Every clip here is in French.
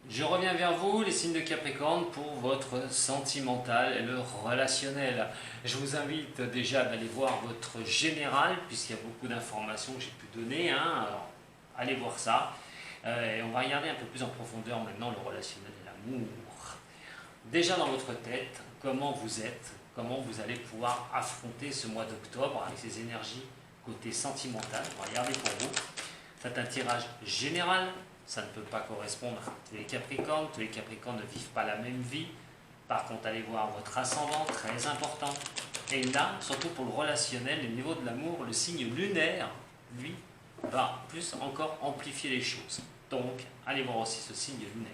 Je reviens vers vous, les signes de Capricorne, pour votre sentimental et le relationnel. Je vous invite déjà d'aller voir votre général, puisqu'il y a beaucoup d'informations que j'ai pu donner. Alors, allez voir ça. Et on va regarder un peu plus en profondeur maintenant le relationnel et l'amour. Déjà dans votre tête, comment vous êtes, comment vous allez pouvoir affronter ce mois d'octobre avec ces énergies côté sentimental. On va regarder pour vous. Faites un tirage général. Ça ne peut pas correspondre à tous les Capricornes. Tous les Capricornes ne vivent pas la même vie. Par contre, allez voir votre ascendant, très important. Et là, surtout pour le relationnel, le niveau de l'amour, le signe lunaire, lui, va plus encore amplifier les choses. Donc, allez voir aussi ce signe lunaire.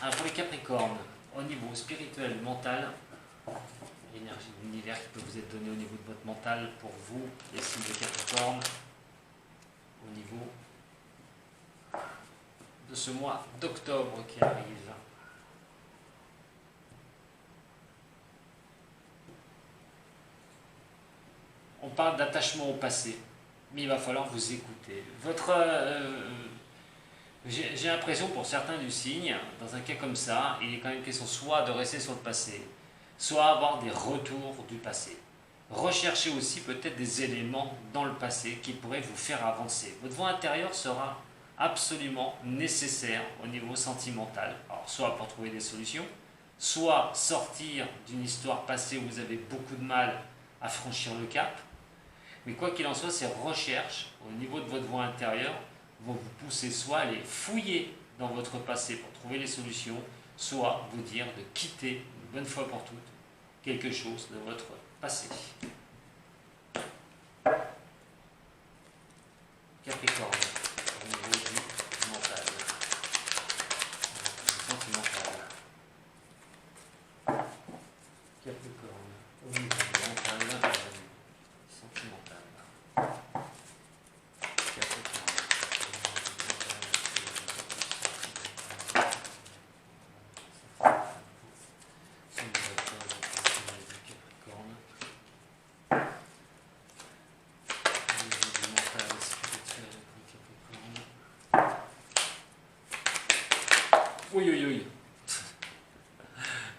Alors pour les Capricornes, au niveau spirituel, mental, l'énergie de l'univers qui peut vous être donnée au niveau de votre mental, pour vous, les signes de Capricorne, au niveau de ce mois d'octobre qui arrive. On parle d'attachement au passé, mais il va falloir vous écouter. J'ai l'impression pour certains du signe, dans un cas comme ça, il est quand même question soit de rester sur le passé, soit avoir des retours du passé. Recherchez aussi peut-être des éléments dans le passé qui pourraient vous faire avancer. Votre voix intérieure sera absolument nécessaire au niveau sentimental. Alors, soit pour trouver des solutions, soit sortir d'une histoire passée où vous avez beaucoup de mal à franchir le cap. Mais quoi qu'il en soit, ces recherches au niveau de votre voix intérieure vont vous pousser soit à aller fouiller dans votre passé pour trouver les solutions, soit vous dire de quitter une bonne fois pour toutes quelque chose de votre passé. Capricorne. Au niveau du mental, du sentimental. Capricorne, au niveau du mental, sentimental. Capricorne, oui, oui, oui.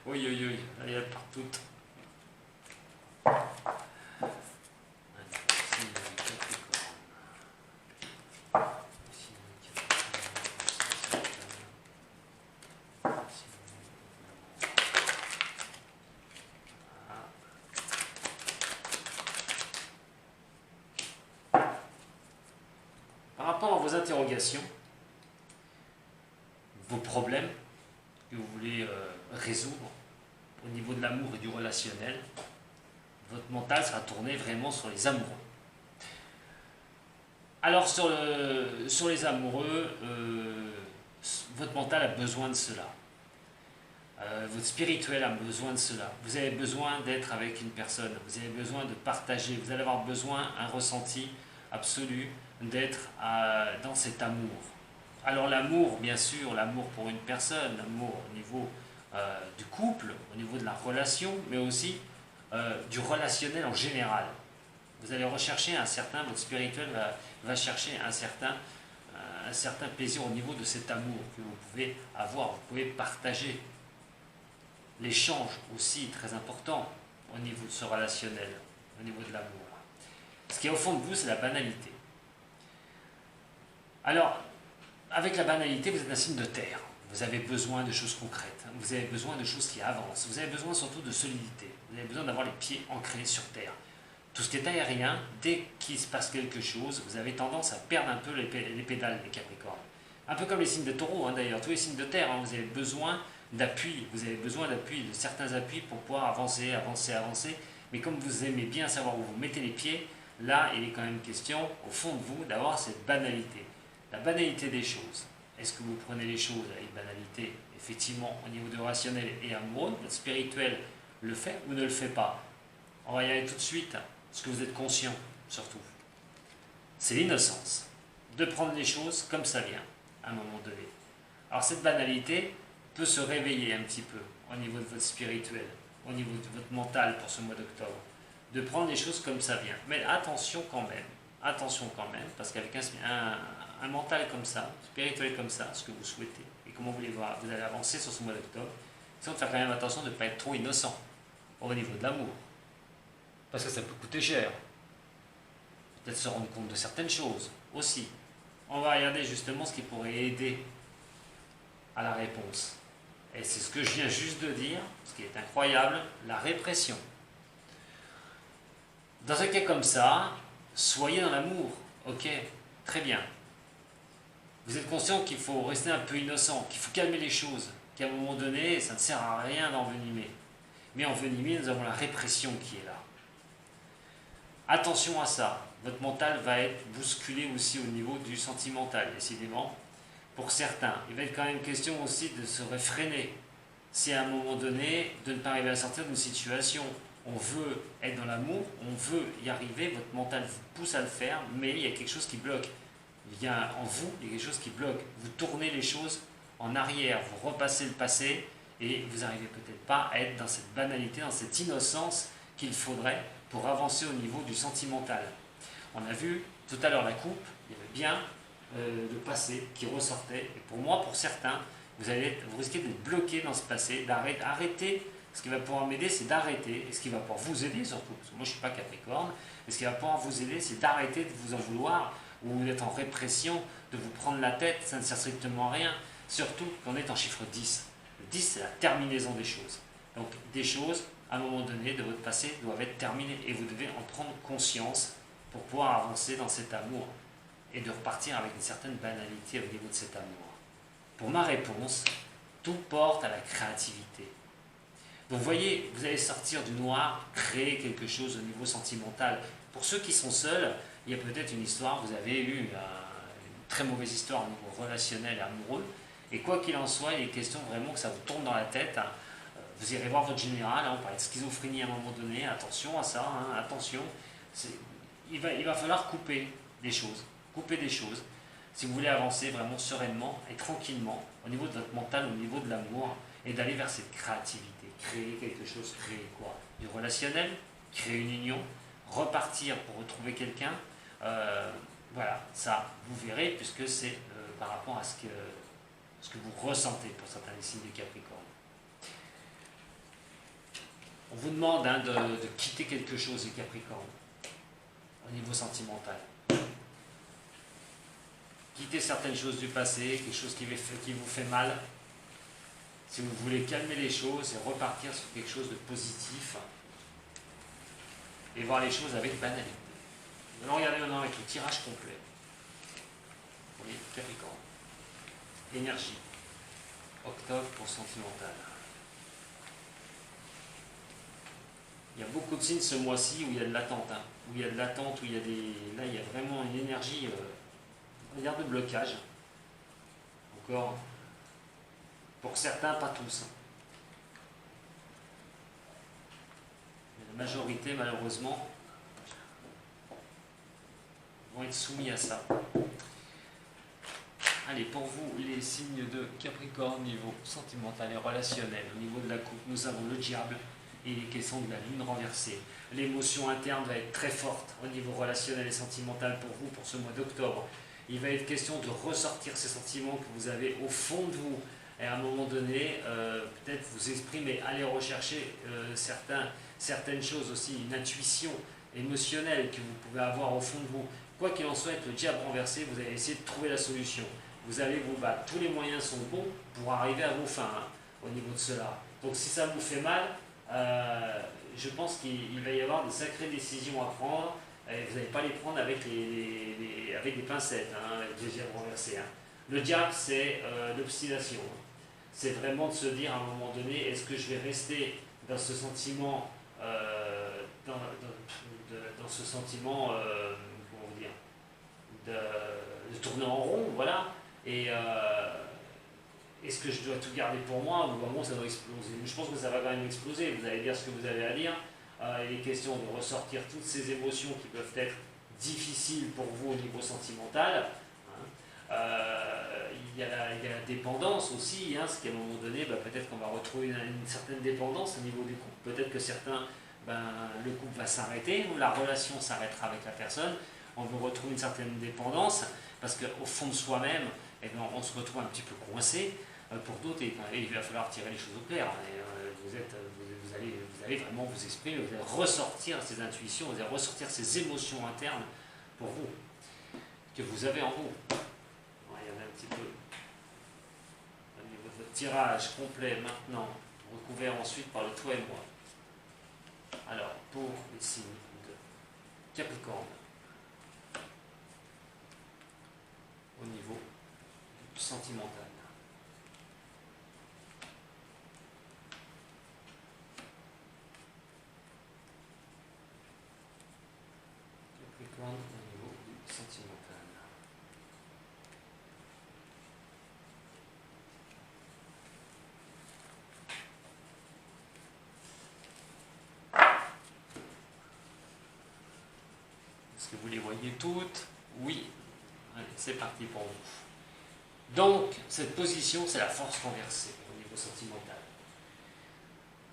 Oui, oui, oui. Il y a partout. Par rapport à vos interrogations, vos problèmes que vous voulez résoudre au niveau de l'amour et du relationnel, votre mental sera tourné vraiment sur les amoureux. Alors sur les amoureux, votre mental a besoin de cela. Votre spirituel a besoin de cela. Vous avez besoin d'être avec une personne, vous avez besoin de partager, vous allez avoir besoin, un ressenti absolu, d'être dans cet amour. Alors l'amour, bien sûr, l'amour pour une personne, l'amour au niveau du couple, au niveau de la relation, mais aussi du relationnel en général. Vous allez rechercher votre spirituel va chercher un certain plaisir au niveau de cet amour que vous pouvez avoir, vous pouvez partager. L'échange aussi très important au niveau de ce relationnel, au niveau de l'amour. Ce qui est au fond de vous, c'est la banalité. Alors, avec la banalité, vous êtes un signe de terre. Vous avez besoin de choses concrètes. Vous avez besoin de choses qui avancent. Vous avez besoin surtout de solidité. Vous avez besoin d'avoir les pieds ancrés sur terre. Tout ce qui est aérien, dès qu'il se passe quelque chose, vous avez tendance à perdre un peu les pédales des Capricornes. Un peu comme les signes de taureau, d'ailleurs. Tous les signes de terre, vous avez besoin d'appui. Vous avez besoin d'appui, de certains appuis pour pouvoir avancer, avancer, avancer. Mais comme vous aimez bien savoir où vous mettez les pieds, là, il est quand même question, au fond de vous, d'avoir cette banalité. La banalité des choses. Est-ce que vous prenez les choses avec banalité, effectivement, au niveau de rationnel et amoureux, votre spirituel le fait ou ne le fait pas? On va y aller tout de suite. Est-ce que vous êtes conscient, surtout? C'est l'innocence. De prendre les choses comme ça vient, à un moment donné. Alors cette banalité peut se réveiller un petit peu au niveau de votre spirituel, au niveau de votre mental pour ce mois d'octobre. De prendre les choses comme ça vient. Mais attention quand même, parce qu'avec un mental comme ça, spirituel comme ça, ce que vous souhaitez, et comment vous allez avancer sur ce mois d'octobre, c'est de faire quand même attention de ne pas être trop innocent au niveau de l'amour. Parce que ça peut coûter cher. Peut-être se rendre compte de certaines choses aussi. On va regarder justement ce qui pourrait aider à la réponse. Et c'est ce que je viens juste de dire, ce qui est incroyable, la répression. Dans un cas comme ça, soyez dans l'amour, ok, très bien. Vous êtes conscient qu'il faut rester un peu innocent, qu'il faut calmer les choses, qu'à un moment donné, ça ne sert à rien d'envenimer. Mais envenimer, nous avons la répression qui est là. Attention à ça, votre mental va être bousculé aussi au niveau du sentimental, décidément. Pour certains, il va être quand même question aussi de se réfréner. Si à un moment donné, de ne pas arriver à sortir d'une situation, on veut être dans l'amour, on veut y arriver, votre mental vous pousse à le faire, mais il y a quelque chose qui bloque. Il y a en vous, il y a quelque chose qui bloque. Vous tournez les choses en arrière, vous repassez le passé, et vous n'arrivez peut-être pas à être dans cette banalité, dans cette innocence qu'il faudrait pour avancer au niveau du sentimental. On a vu tout à l'heure la coupe, il y avait bien le passé qui ressortait. Et pour moi, pour certains, vous risquez d'être bloqué dans ce passé, d'arrêter. Ce qui va pouvoir m'aider, c'est d'arrêter. Et ce qui va pouvoir vous aider surtout, parce que moi je ne suis pas Capricorne, mais ce qui va pouvoir vous aider, c'est d'arrêter de vous en vouloir ou d'être en répression, de vous prendre la tête, ça ne sert strictement à rien. Surtout quand on est en chiffre 10. Le 10, c'est la terminaison des choses. Donc des choses, à un moment donné, de votre passé, doivent être terminées. Et vous devez en prendre conscience pour pouvoir avancer dans cet amour et de repartir avec une certaine banalité au niveau de cet amour. Pour ma réponse, tout porte à la créativité. Donc vous voyez, vous allez sortir du noir, créer quelque chose au niveau sentimental. Pour ceux qui sont seuls, il y a peut-être une histoire, vous avez eu une très mauvaise histoire au niveau relationnel et amoureux, et quoi qu'il en soit, il est question vraiment que ça vous tourne dans la tête. Vous irez voir votre général, on parlait de schizophrénie à un moment donné, attention à ça, attention. Il va falloir couper des choses, si vous voulez avancer vraiment sereinement et tranquillement au niveau de votre mental, au niveau de l'amour, et d'aller vers cette créativité. Créer quelque chose, créer quoi? Du relationnel, créer une union, repartir pour retrouver quelqu'un. Voilà, ça, vous verrez, puisque c'est par rapport à ce que vous ressentez pour certains des signes de Capricorne. On vous demande de quitter quelque chose, les Capricornes, au niveau sentimental. Quitter certaines choses du passé, quelque chose qui vous fait mal. Si vous voulez calmer les choses et repartir sur quelque chose de positif et voir les choses avec banalité. Nous allons regarder maintenant avec le tirage complet. Vous voyez, Capricorne. Énergie. Octobre pour sentimental. Il y a beaucoup de signes ce mois-ci où il y a de l'attente. Où il y a de l'attente, où il y a là, il y a vraiment une énergie, on va dire, de blocage. Encore. Pour certains, pas tous. La majorité, malheureusement, vont être soumis à ça. Allez, pour vous, les signes de Capricorne, au niveau sentimental et relationnel, au niveau de la coupe, nous avons le diable et les questions de la lune renversée. L'émotion interne va être très forte au niveau relationnel et sentimental pour vous, pour ce mois d'octobre. Il va être question de ressortir ces sentiments que vous avez au fond de vous. Et à un moment donné, peut-être vous exprimer, aller rechercher certaines choses aussi, une intuition émotionnelle que vous pouvez avoir au fond de vous. Quoi qu'il en soit, avec le diable renversé, vous allez essayer de trouver la solution. Vous allez vous battre. Tous les moyens sont bons pour arriver à vos fins au niveau de cela. Donc si ça vous fait mal, je pense qu'il va y avoir de sacrées décisions à prendre. Et vous n'allez pas les prendre avec des pincettes, avec le diable renversé. Le diable, c'est l'obstination. C'est vraiment de se dire à un moment donné, est-ce que je vais rester dans ce sentiment, dans ce sentiment, comment dire, de tourner en rond, voilà, et est-ce que je dois tout garder pour moi ou vraiment ça doit exploser? Je pense que ça va quand même exploser, vous allez dire ce que vous avez à dire. Il est question de ressortir toutes ces émotions qui peuvent être difficiles pour vous au niveau sentimental. Il y a la dépendance aussi, ce qui à un moment donné, peut-être qu'on va retrouver une certaine dépendance au niveau du couple. Peut-être que certains, le couple va s'arrêter, ou la relation s'arrêtera avec la personne, on veut retrouver une certaine dépendance, parce qu'au fond de soi-même, eh bien, on se retrouve un petit peu coincé. Pour d'autres, il va falloir tirer les choses au clair. Vous allez vraiment vous exprimer, vous allez ressortir ces intuitions, vous allez ressortir ces émotions internes pour vous, que vous avez en vous. Regardez un petit peu au niveau de votre tirage complet maintenant, recouvert ensuite par le toi et moi. Alors, pour les signes de Capricorne, au niveau sentimental. Capricorne au niveau du sentimental. Est-ce que vous les voyez toutes? Oui. Allez, c'est parti pour vous. Donc, cette position, c'est la force renversée au niveau sentimental.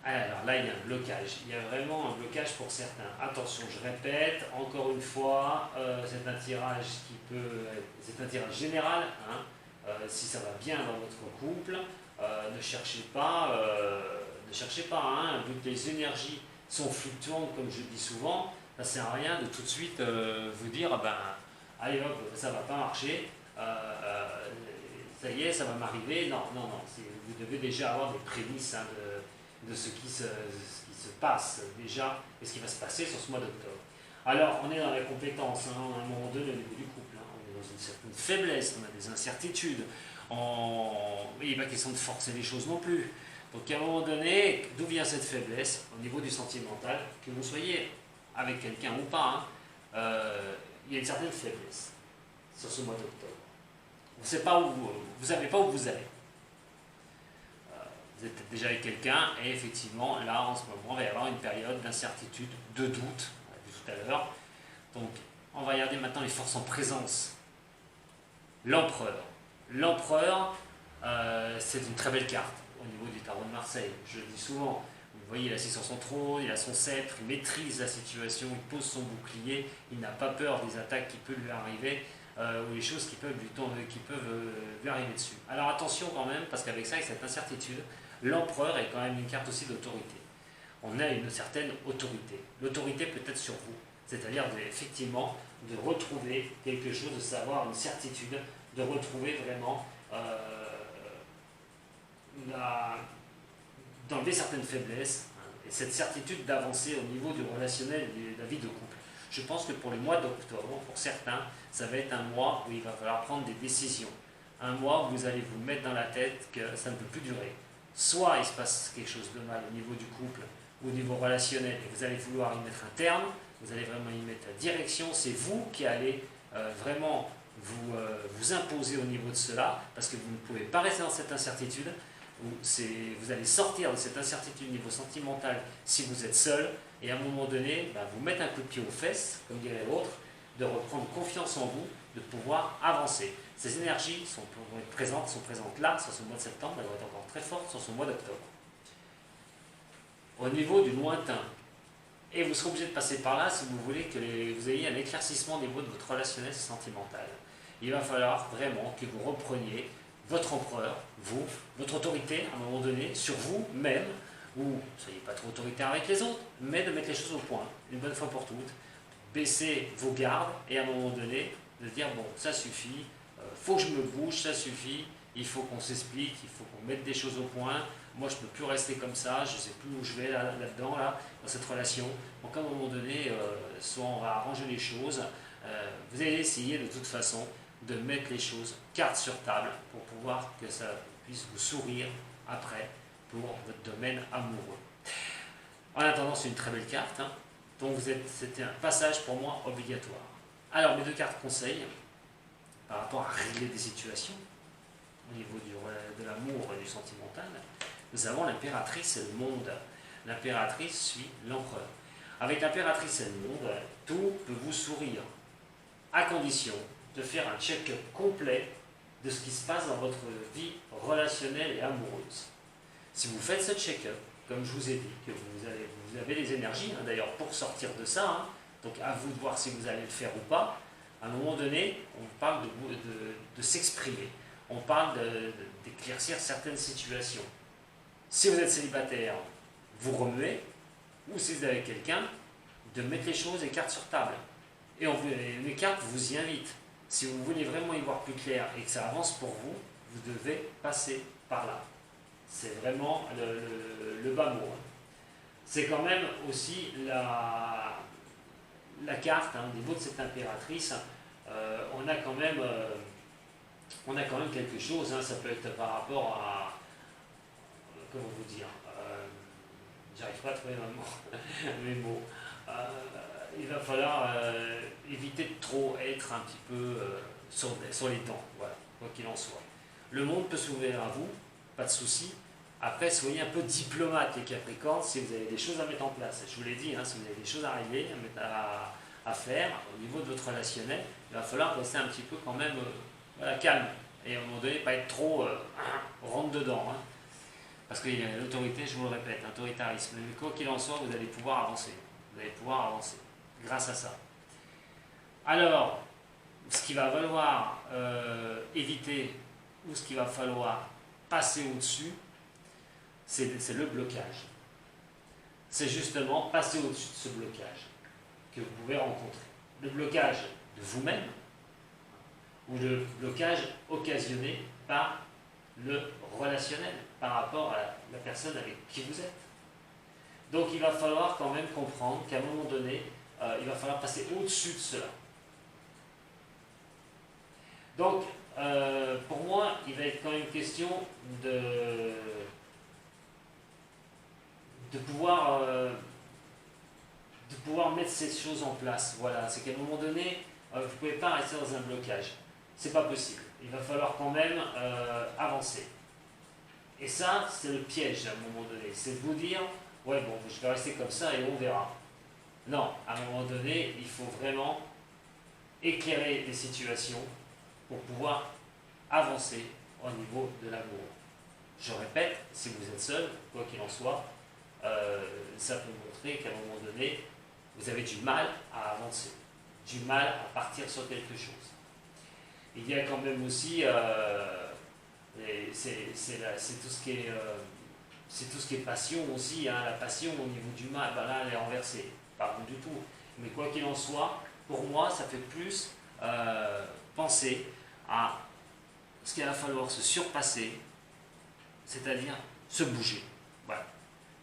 Alors là, il y a un blocage. Il y a vraiment un blocage pour certains. Attention, je répète, encore une fois, c'est un tirage c'est un tirage général. Hein. Si ça va bien dans votre couple, ne cherchez pas. Hein. Vu que les énergies sont fluctuantes, comme je dis souvent, ça ne sert à rien de tout de suite vous dire, allez hop, ça ne va pas marcher. Ça y est, ça va m'arriver. Non. Vous devez déjà avoir des prémices hein, de ce qui se passe déjà et ce qui va se passer sur ce mois d'octobre. Alors, on est dans la compétence, hein, à un moment donné, au niveau du couple. Hein, on est dans une certaine faiblesse, on a des incertitudes. Il n'est pas question de forcer les choses non plus. Donc, à un moment donné, d'où vient cette faiblesse au niveau du sentimental? Que vous soyez avec quelqu'un ou pas, hein, il y a une certaine faiblesse sur ce mois d'octobre. Vous savez pas où vous savez pas où vous allez. Vous êtes peut-être déjà avec quelqu'un et effectivement, là, en ce moment, il va y avoir une période d'incertitude, de doute, on l'a vu tout à l'heure. Donc, on va regarder maintenant les forces en présence. L'empereur. L'empereur, c'est une très belle carte au niveau du tarot de Marseille. Je le dis souvent. Vous voyez, il est assis sur son trône, il a son sceptre, il maîtrise la situation, il pose son bouclier, il n'a pas peur des attaques qui peuvent lui arriver. Ou les choses qui peuvent lui arriver dessus. Alors attention quand même, parce qu'avec ça, avec cette incertitude, l'empereur est quand même une carte aussi d'autorité. On a une certaine autorité. L'autorité peut être sur vous, c'est-à-dire effectivement de retrouver quelque chose, de savoir une certitude, de retrouver vraiment d'enlever certaines faiblesses, hein, et cette certitude d'avancer au niveau du relationnel et de la vie de couple. Je pense que pour le mois d'octobre, pour certains, ça va être un mois où il va falloir prendre des décisions. Un mois où vous allez vous mettre dans la tête que ça ne peut plus durer. Soit il se passe quelque chose de mal au niveau du couple, au niveau relationnel, et vous allez vouloir y mettre un terme, vous allez vraiment y mettre la direction, c'est vous qui allez vraiment vous imposer au niveau de cela, parce que vous ne pouvez pas rester dans cette incertitude. Vous allez sortir de cette incertitude au niveau sentimental si vous êtes seul, et à un moment donné, vous mettre un coup de pied aux fesses, comme dirait l'autre, de reprendre confiance en vous, de pouvoir avancer. Ces énergies sont présentes là, sur ce mois de septembre, elles vont être encore très fortes sur ce mois d'octobre. Au niveau du lointain, et vous serez obligé de passer par là si vous voulez que vous ayez un éclaircissement au niveau de votre relationnel sentimental. Il va falloir vraiment que vous repreniez votre empereur, votre autorité à un moment donné, sur vous-même, ou ne soyez pas trop autoritaire avec les autres, mais de mettre les choses au point, une bonne fois pour toutes, baisser vos gardes et à un moment donné, de dire bon, ça suffit, faut que je me bouge, ça suffit, il faut qu'on s'explique, il faut qu'on mette des choses au point, moi je ne peux plus rester comme ça, je ne sais plus où je vais là-dedans, dans cette relation. Donc à un moment donné, soit on va arranger les choses, vous allez essayer de toute façon de mettre les choses carte sur table pour pouvoir que ça puisse vous sourire après pour votre domaine amoureux. En attendant, c'est une très belle carte, hein. Donc c'était un passage pour moi obligatoire. Alors mes deux cartes conseils par rapport à régler des situations au niveau de l'amour et du sentimental, nous avons l'impératrice et le monde. L'impératrice suit l'empereur. Avec l'impératrice et le monde, tout peut vous sourire, à condition de faire un check-up complet de ce qui se passe dans votre vie relationnelle et amoureuse. Si vous faites ce check-up, comme je vous ai dit, que vous avez les énergies, hein, d'ailleurs, pour sortir de ça, hein, donc à vous de voir si vous allez le faire ou pas, À un moment donné, on parle de s'exprimer, on parle d'éclaircir certaines situations. Si vous êtes célibataire, vous remuez, ou si vous êtes avec quelqu'un, de mettre les choses et cartes sur table. Et les cartes vous y invitent. Si vous voulez vraiment y voir plus clair et que ça avance pour vous, vous devez passer par là. C'est vraiment le bas mot. C'est quand même aussi la carte au niveau de cette impératrice. On a quand même quelque chose. Ça peut être par rapport à, comment vous dire, j'arrive pas à trouver mes mots. Il va falloir éviter de trop être un petit peu sur les dents, voilà, quoi qu'il en soit. Le monde peut s'ouvrir à vous, pas de souci. Après, soyez un peu diplomate, les Capricornes, si vous avez des choses à mettre en place. Je vous l'ai dit, si vous avez des choses à régler, à faire au niveau de votre relationnel, il va falloir rester un petit peu quand même calme. Et à un moment donné, pas être trop rentre dedans. Parce qu'il y a l'autorité, je vous le répète, l'autoritarisme. Mais quoi qu'il en soit, vous allez pouvoir avancer. Vous allez pouvoir avancer grâce à ça. Alors, ce qu'il va falloir éviter ou ce qu'il va falloir passer au-dessus, c'est le blocage. C'est justement passer au-dessus de ce blocage que vous pouvez rencontrer. Le blocage de vous-même ou le blocage occasionné par le relationnel, par rapport à la personne avec qui vous êtes. Donc il va falloir quand même comprendre qu'à un moment donné, il va falloir passer au-dessus de cela. Donc, pour moi, il va être quand même question de pouvoir mettre ces choses en place. Voilà, c'est qu'à un moment donné, vous ne pouvez pas rester dans un blocage. C'est pas possible. Il va falloir quand même avancer. Et ça, c'est le piège à un moment donné. C'est de vous dire, ouais, bon, je vais rester comme ça et on verra. Non, à un moment donné, il faut vraiment éclairer les situations pour pouvoir avancer au niveau de l'amour. Je répète, si vous êtes seul, quoi qu'il en soit, ça peut montrer qu'à un moment donné, vous avez du mal à avancer, du mal à partir sur quelque chose. Il y a quand même aussi, c'est tout ce qui est passion aussi, la passion au niveau du mal, là elle est renversée, pas bon du tout. Mais quoi qu'il en soit, pour moi ça fait plus penser à ce qu'il va falloir se surpasser, c'est-à-dire se bouger. Voilà.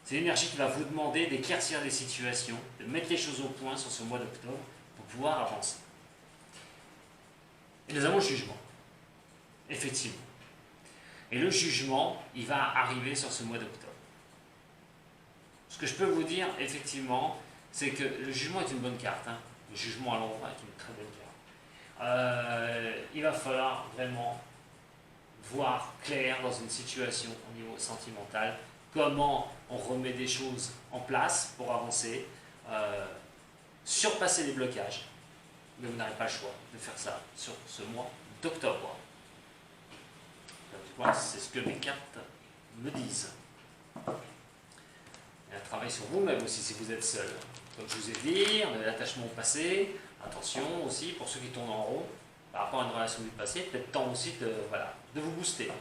C'est l'énergie qui va vous demander d'éclaircir les situations, de mettre les choses au point sur ce mois d'octobre pour pouvoir avancer. Et nous avons le jugement, effectivement. Et le jugement, il va arriver sur ce mois d'octobre. Ce que je peux vous dire, effectivement, c'est que le jugement est une bonne carte. Le jugement à l'endroit est une très bonne carte. Il va falloir vraiment voir clair dans une situation au niveau sentimental, comment on remet des choses en place pour avancer, surpasser les blocages. Mais vous n'avez pas le choix de faire ça sur ce mois d'octobre. C'est ce que mes cartes me disent. Il y a un travail sur vous-même aussi si vous êtes seul. Comme je vous ai dit, on a l'attachement au passé. Attention aussi pour ceux qui tournent en rond par rapport à une relation du passé. Peut-être temps aussi de vous booster.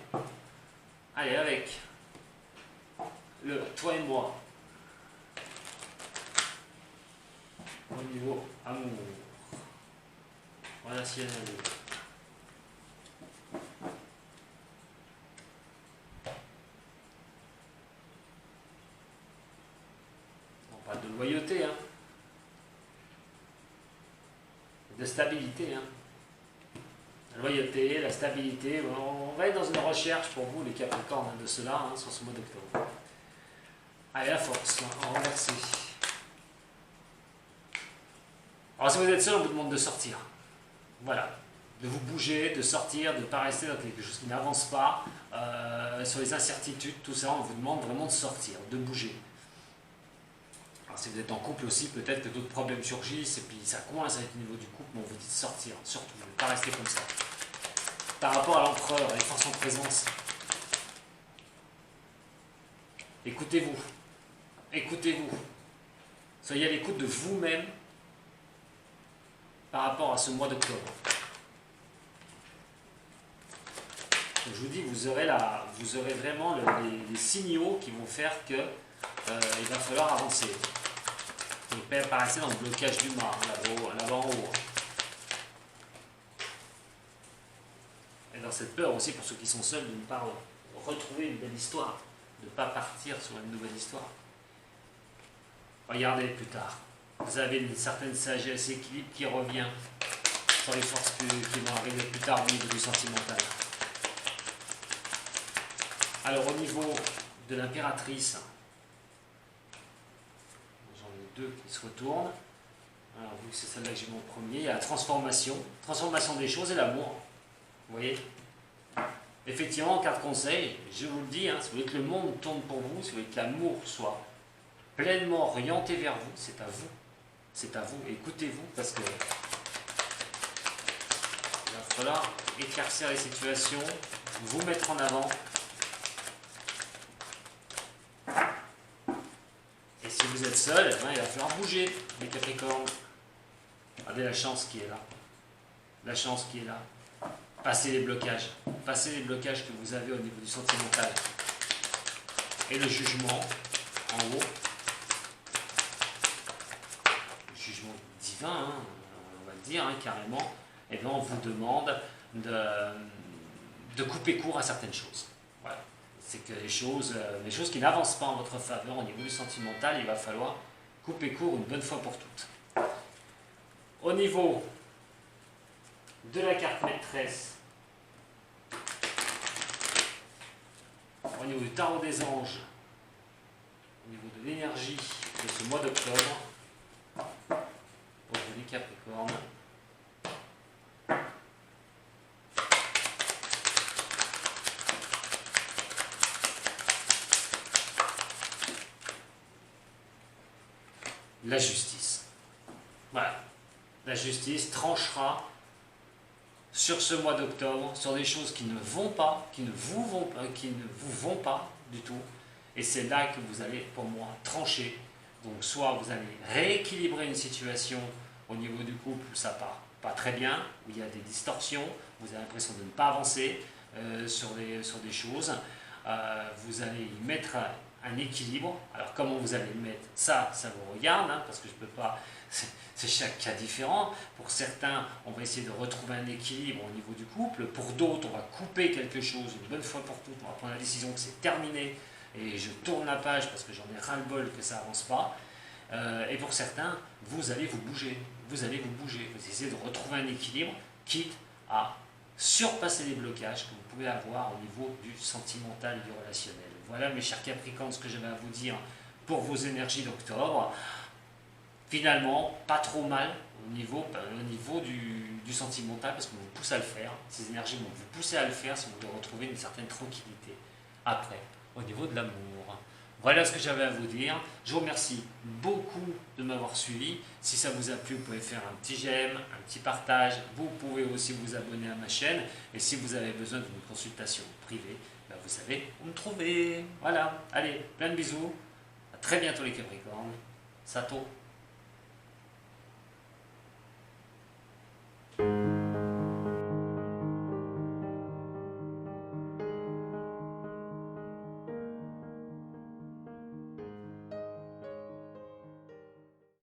Allez, avec le toi et moi. Au niveau amour. Relationnel. On parle de loyauté, de stabilité. La loyauté, la stabilité. On va être dans une recherche pour vous, les Capricornes, de cela sur ce mois d'octobre. Allez, la force, en renversé. Alors, si vous êtes seul, on vous demande de sortir. Voilà, de vous bouger, de sortir, de ne pas rester dans quelque chose qui n'avance pas, sur les incertitudes, tout ça, on vous demande vraiment de sortir, de bouger. Alors si vous êtes en couple aussi, peut-être que d'autres problèmes surgissent et puis ça coince avec le niveau du couple, mais on vous dit de sortir, surtout, de ne pas rester comme ça. Par rapport à l'empereur, les forces en présence, écoutez-vous, écoutez-vous, soyez à l'écoute de vous-même par rapport à ce mois d'octobre. Je vous dis, vous aurez vraiment les signaux qui vont faire que il va falloir avancer. Vous ne pouvez pas rester dans le blocage du mât, là-bas en haut. Et dans cette peur aussi pour ceux qui sont seuls de ne pas retrouver une belle histoire, de ne pas partir sur une nouvelle histoire. Regardez plus tard. Vous avez une certaine sagesse, équilibre qui revient sur les forces qui vont arriver plus tard au niveau du sentimental. Alors au niveau de l'impératrice, j'en ai deux qui se retournent. Alors vu que c'est celle-là que j'ai mis en premier, il y a la transformation des choses et l'amour. Vous voyez? Effectivement, en carte conseil, je vous le dis, si vous voulez que le monde tourne pour vous, si vous voulez que l'amour soit pleinement orienté vers vous, c'est à vous. C'est à vous. Écoutez-vous parce que il va falloir éclaircir les situations, vous mettre en avant. Et si vous êtes seul, il va falloir bouger, les Capricornes. Regardez la chance qui est là. La chance qui est là. Passez les blocages. Passez les blocages que vous avez au niveau du sentimental. Et le jugement en haut. Le jugement divin, on va le dire carrément. Et bien on vous demande de couper court à certaines choses. Voilà. C'est que les choses qui n'avancent pas en votre faveur au niveau du sentimental, il va falloir couper court une bonne fois pour toutes. Au niveau de la carte maîtresse, au niveau du tarot des anges, au niveau de l'énergie de ce mois d'octobre, pour les Capricornes, la justice. Voilà. La justice tranchera sur ce mois d'octobre, sur des choses qui ne vont pas, qui ne vous vont pas du tout. Et c'est là que vous allez, pour moi, trancher. Donc soit vous allez rééquilibrer une situation au niveau du couple, ça part pas très bien, où il y a des distorsions, vous avez l'impression de ne pas avancer sur des choses. Vous allez y mettre un équilibre. Alors comment vous allez le mettre, ça vous regarde, parce que je peux pas, c'est chaque cas différent. Pour certains, on va essayer de retrouver un équilibre au niveau du couple. Pour d'autres, on va couper quelque chose une bonne fois pour toutes. On va prendre la décision que c'est terminé et je tourne la page parce que j'en ai ras-le-bol que ça avance pas. Et pour certains, vous allez vous bouger. Vous allez vous bouger. Vous essayez de retrouver un équilibre, quitte à surpasser les blocages que vous pouvez avoir au niveau du sentimental et du relationnel. Voilà mes chers Capricornes, ce que j'avais à vous dire pour vos énergies d'octobre. Finalement, pas trop mal au niveau du sentimental, parce qu'on vous pousse à le faire. Ces énergies vont vous pousser à le faire si vous voulez retrouver une certaine tranquillité. Après, au niveau de l'amour. Voilà ce que j'avais à vous dire. Je vous remercie beaucoup de m'avoir suivi. Si ça vous a plu, vous pouvez faire un petit j'aime, un petit partage. Vous pouvez aussi vous abonner à ma chaîne. Et si vous avez besoin d'une consultation privée, ben vous savez où me trouver. Voilà. Allez, plein de bisous. À très bientôt les Capricornes. Sato.